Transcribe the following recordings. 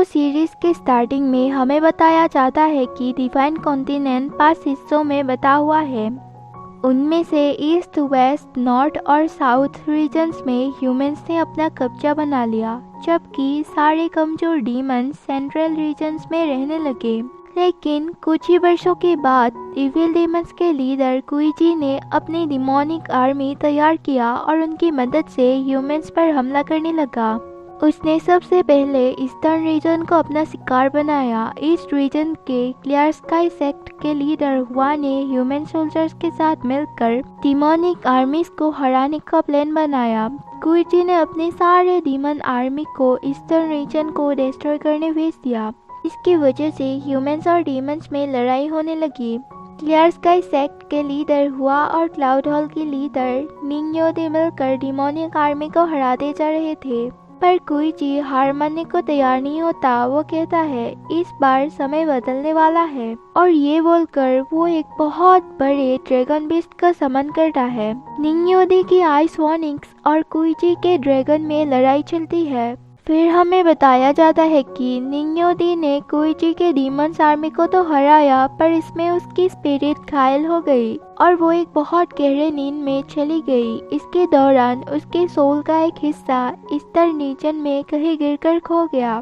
Series के starting में हमें बताया जाता है कि डिवाइन कॉन्टिनेंट 5 हिस्सों में बटा हुआ है। उनमें से ईस्ट, वेस्ट, नॉर्थ और साउथ रीजन्स में ह्यूमंस ने अपना कब्जा बना लिया, जबकि सारे कमजोर डीमंस सेंट्रल रीजन्स में रहने लगे। लेकिन कुछ ही वर्षों के बाद इविल डीमंस के लीडर कुईजी ने अपनी डिमोनिक आर्मी तैयार किया और उनकी मदद से ह्यूमंस पर हमला करने लगा। उसने सबसे पहले ईस्टर्न रीजन को अपना शिकार बनाया। ईस्ट रीजन के क्लियर स्काई सेक्ट के लीडर हुआ ने ह्यूमन सोल्जर्स के साथ मिलकर डिमोनिक आर्मीज को हराने का प्लान बनाया। कुईजी ने अपने सारे डीमन आर्मी को ईस्टर्न रीजन को डिस्ट्रॉय करने भेज दिया। इसकी वजह से ह्यूमंस और डीमंस में लड़ाई होने लगी। क्लियर स्काई सेक्ट के लीडर हुआ और क्लाउड हॉल की लीडर निंग्योदी मिलकर डिमोनिक आर्मी को हराते जा रहे थे, पर कुईजी हार मानने को तैयार नहीं होता। वो कहता है इस बार समय बदलने वाला है, और ये बोलकर वो एक बहुत बड़े ड्रैगन बीस्ट का समन करता है। निंग्योदी की आइस वॉनिक्स और कुईजी के ड्रैगन में लड़ाई चलती है। फिर हमें बताया जाता है कि निंग्योदी ने कुईजी के डीमंस आर्मी को तो हराया, पर इसमें उसकी स्पिरिट घायल हो गई और वो एक बहुत गहरे नींद में चली गई। इसके दौरान उसके सोल का एक हिस्सा ईस्टर्न रीजन में कहीं गिरकर खो गया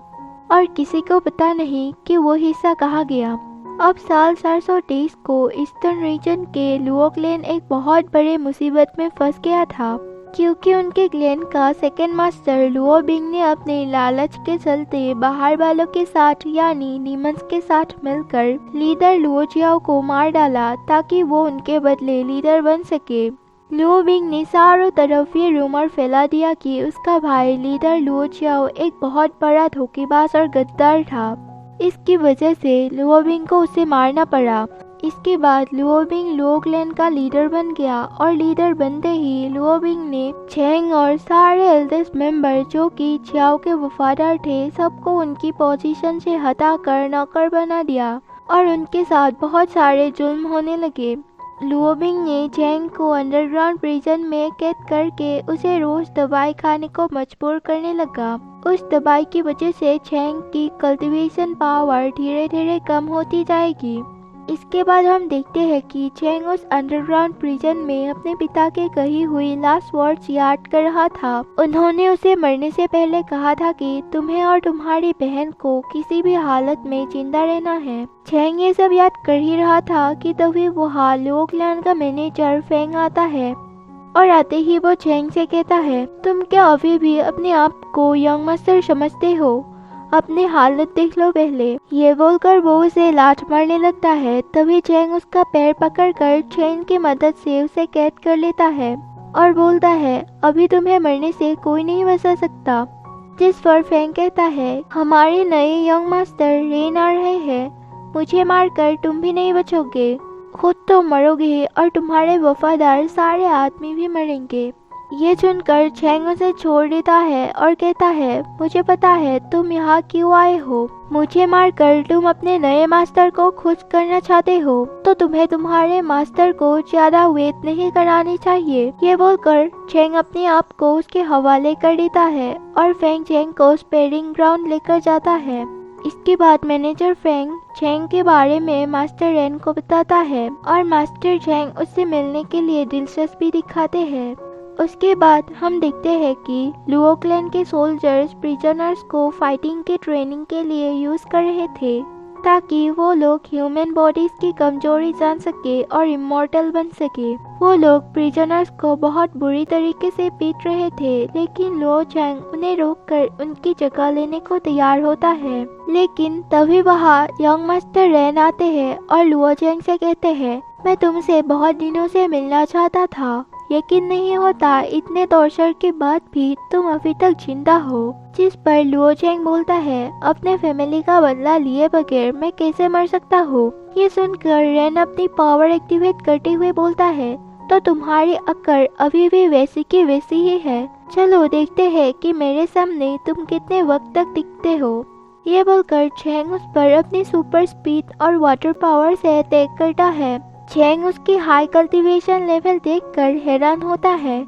और किसी को पता नहीं कि वो हिस्सा कहाँ गया। अब साल 423 को ईस्टर्न रीजन के लुओ क्लैन एक बहुत बड़े मुसीबत में फंस गया था, क्योंकि उनके क्लैन का सेकंड मास्टर लुओ बिंग ने अपने लालच के चलते बाहर वालों के साथ यानी डीमंस के साथ मिलकर लीडर लुओ जियाओ को मार डाला ताकि वो उनके बदले लीडर बन सके। लुओ बिंग ने चारों तरफ ये रूमर फैला दिया कि उसका भाई लीडर लुओ जियाओ एक बहुत बड़ा धोखेबाज और गद्दार था। इसकी वजह से लुओ बिंग को उसे मारना पड़ा। इसके बाद लुओ बिंग लुओ क्लैन का लीडर बन गया और लीडर बनते ही लुओ बिंग ने चेंग और सारे एल्डेस्ट मेंबर जो कि जियाओ के वफादार थे सबको उनकी पोजीशन से हटाकर नौकर बना दिया और उनके साथ बहुत सारे जुल्म होने लगे। लुओ बिंग ने चेंग को अंडरग्राउंड प्रिजन में कैद करके उसे रोज दवाई खाने को मजबूर करने लगा। उस दवाई की वजह से चेंग की कल्टीवेशन पावर धीरे धीरे कम होती जाएगी। इसके बाद हम देखते हैं कि चेंग उस अंडरग्राउंड प्रिजन में अपने पिता के कही हुई लास्ट वर्ड्स याद कर रहा था। उन्होंने उसे मरने से पहले कहा था कि तुम्हें और तुम्हारी बहन को किसी भी हालत में जिंदा रहना है। चेंग ये सब याद कर ही रहा था कि तभी वहाँ लुओ क्लैन का मैनेजर फेंग आता है और आते ही वो चेंग से कहता है तुम क्या अभी भी अपने आप को यंग मास्टर समझते हो? अपनी हालत देख लो पहले। ये बोलकर वो उसे लात मारने लगता है। तभी चेंग उसका पैर पकड़कर चेन की मदद से उसे कैद कर लेता है और बोलता है अभी तुम्हें मरने से कोई नहीं बचा सकता। जिस पर फेंग कहता है हमारे नए यंग मास्टर रेन आ रहे हैं, मुझे मारकर तुम भी नहीं बचोगे, खुद तो मरोगे और तुम्हारे वफादार सारे आदमी भी मरेंगे। ये सुनकर चेंग उसे छोड़ देता है और कहता है मुझे पता है तुम यहाँ क्यों आए हो, मुझे मारकर तुम अपने नए मास्टर को खुश करना चाहते हो, तो तुम्हें तुम्हारे मास्टर को ज्यादा वेट नहीं करानी चाहिए। ये बोलकर चेंग अपने आप को उसके हवाले कर देता है और फेंग चेंग को स्पेरिंग ग्राउंड लेकर जाता है। इसके बाद मैनेजर फेंग चेंग के बारे में मास्टर रेन को बताता है और मास्टर चेंग उससे मिलने के लिए दिलचस्पी दिखाते हैं। उसके बाद हम देखते हैं कि लुओ क्लैन के सोल्जर्स प्रिजनर्स को फाइटिंग के ट्रेनिंग के लिए यूज कर रहे थे ताकि वो लोग ह्यूमन बॉडीज की कमजोरी जान सके और इमॉर्टल बन सके। वो लोग प्रिजनर्स को बहुत बुरी तरीके से पीट रहे थे, लेकिन लुओ चेंग उन्हें रोककर उनकी जगह लेने को तैयार होता है। लेकिन तभी वहाँ यंग मास्टर रेन आते हैं और लुओ चेंग से कहते हैं मैं तुमसे बहुत दिनों से मिलना चाहता था, यकीन नहीं होता इतने टॉर्चर के बाद भी तुम अभी तक जिंदा हो। जिस पर लुओ चेंग बोलता है अपने फैमिली का बदला लिए बगैर मैं कैसे मर सकता हूँ। ये सुनकर रेन अपनी पावर एक्टिवेट करते हुए बोलता है तो तुम्हारी अक्ल अभी भी वैसी की वैसी ही है, चलो देखते हैं कि मेरे सामने तुम कितने वक्त तक टिकते हो। ये बोलकर चेंग उस पर अपनी सुपर स्पीड और वाटर पावर से अटैक करता है। चेंग उसकी हाई कल्टीवेशन लेवल देखकर हैरान होता है।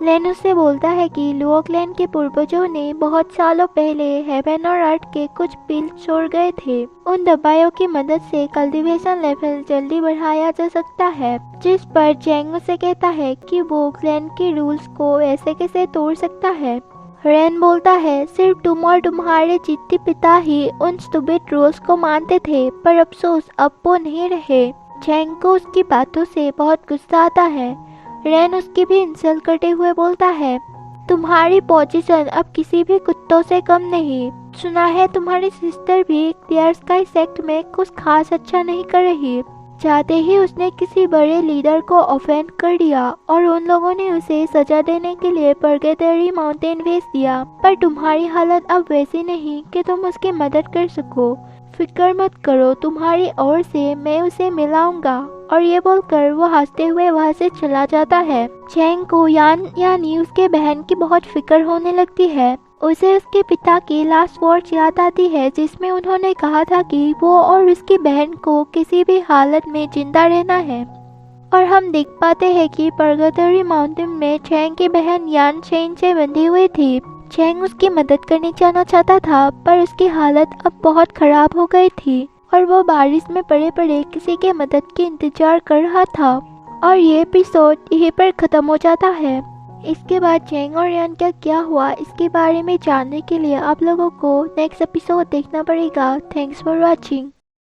लेन उससे बोलता है कि लुओ क्लैन के पूर्वजों ने बहुत सालों पहले हेवन और अर्थ के कुछ बिल छोड़ गए थे। उन दवाइयों की मदद से कल्टीवेशन लेवल जल्दी बढ़ाया जा सकता है, जिस पर चैंग उसे कहता है कि वो क्लैन के रूल्स को ऐसे कैसे तोड़ सकता है। रेन बोलता है, सिर्फ तुम और तुम्हारे जिद्दी पिता ही उन स्टूपिड रूल्स को मानते थे, पर अफसोस अब वो नहीं रहे। चैंग को उसकी बातों से बहुत गुस्सा आता है। रेन उसकी भी इंसल्ट करते हुए बोलता है, तुम्हारी पोजीशन अब किसी भी कुत्तों से कम नहीं। सुना है तुम्हारी सिस्टर भी क्लियर स्काई सेक्ट में कुछ खास अच्छा नहीं कर रही। जाते ही उसने किसी बड़े लीडर को ऑफेंड कर दिया और उन लोगों ने उसे सजा देने के लिए पर्गेटरी माउंटेन भेज दिया। पर तुम्हारी हालत अब वैसी नहीं कि तुम उसकी मदद कर सको। फिक्र मत करो, तुम्हारी ओर से मैं उसे मिलाऊंगा। और ये बोलकर वो हंसते हुए वहाँ से चला जाता है। चैंग को यान यानी उसके बहन की बहुत फिक्र होने लगती है। उसे उसके पिता की लास्ट वर्ड्स याद आती है, जिसमें उन्होंने कहा था कि वो और उसकी बहन को किसी भी हालत में जिंदा रहना है। और हम देख पाते हैं कि पर्गेटरी माउंटेन में चैंग की बहन यान चेन से बंधी हुई थी। चैंग उसकी मदद करने जाना चाहता था, पर उसकी हालत अब बहुत खराब हो गई थी और वो बारिश में पड़े पड़े किसी के मदद की इंतजार कर रहा था। और ये एपिसोड यहीं पर ख़त्म हो जाता है। इसके बाद चैंग और यान का क्या हुआ, इसके बारे में जानने के लिए आप लोगों को नेक्स्ट एपिसोड देखना पड़ेगा। Thanks for watching.